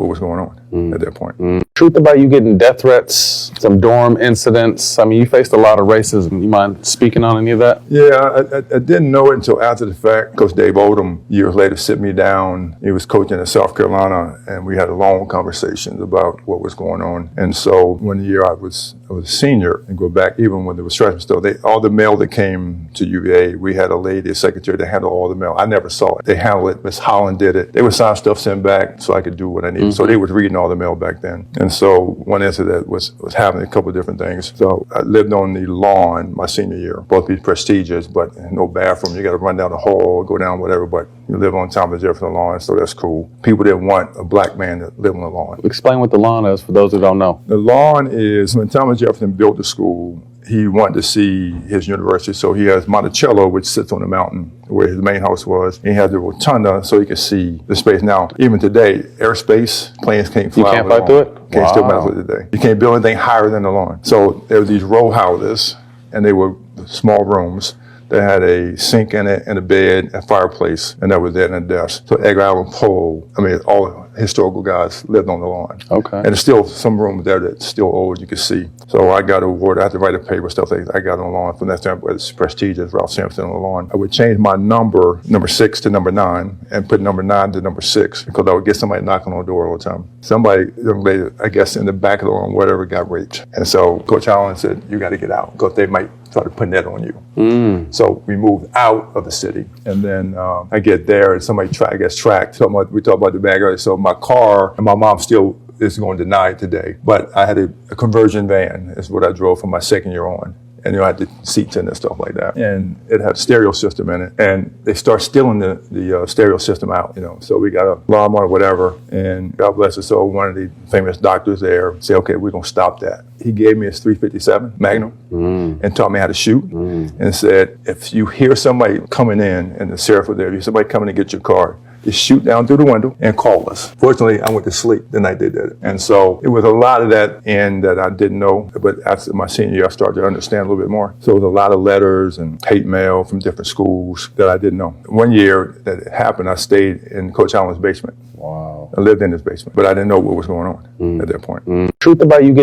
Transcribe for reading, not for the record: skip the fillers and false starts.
what was going on at that point. Truth about you getting death threats, some dorm incidents. I mean, you faced a lot of racism. You mind speaking on any of that? Yeah, I didn't know it until after the fact. Coach Dave Odom, years later, sit me down. He was coaching in South Carolina, and we had a long conversation about what was going on. And so one year I was a senior, and go back even when there was freshmen still. All the mail that came to UVA, we had a lady, a secretary, that handled all the mail. I never saw it. They handled it. Miss Holland did it. They would sign stuff sent back so I could do what I needed. So they was reading all the mail back then. And so one incident was happening, a couple of different things. So I lived on the lawn my senior year. Both be prestigious, but no bathroom. You got to run down the hall, go down whatever, but you live on Thomas Jefferson lawn, so that's cool. People didn't want a black man to live on the lawn. Explain what the lawn is for those who don't know. The lawn is, when Thomas Jefferson built the school, he wanted to see his university. So he has Monticello, which sits on the mountain where his main house was. And he had the rotunda so he could see the space. Now, even today, airspace, planes can't fly. You can't fly through it? Can't still mess with it today. You can't build anything higher than the lawn. So there were these row houses, and they were small rooms. They had a sink in it and a bed, a fireplace, and that was it, and a desk. So Edgar Allan Poe, all the historical guys lived on the lawn. Okay. And there's still some rooms there that's still old, you can see. So I got an award. I had to write a paper, stuff like that. I got on the lawn from that standpoint. It's prestigious, Ralph Sampson on the lawn. I would change my number 6 to number 9, and put number 9 to number 6, because I would get somebody knocking on the door all the time. Somebody, young lady, I guess in the back of the lawn, whatever, got raped. And so Coach Allen said, you got to get out, because they might started putting that on you. So we moved out of the city. And then I get there and somebody tracked. We talked about the bag earlier. So my car, and my mom still is going to deny it today, but I had a conversion van is what I drove from my second year on. And I had the seats in and stuff like that. And it had a stereo system in it. And they start stealing the stereo system out, So we got an alarm on it, whatever. And God bless his soul, one of the famous doctors there said, okay, we're going to stop that. He gave me his .357 Magnum and taught me how to shoot. And said, if you hear somebody coming in, and the sheriff was there, if you hear somebody coming to get your car, just shoot down through the window and call us. Fortunately, I went to sleep the night they did it. And so it was a lot of that that I didn't know. But after my senior year, I started to understand a little bit more. So it was a lot of letters and hate mail from different schools that I didn't know. One year that it happened, I stayed in Coach Allen's basement. Wow. I lived in his basement, but I didn't know what was going on at that point. Truth about you getting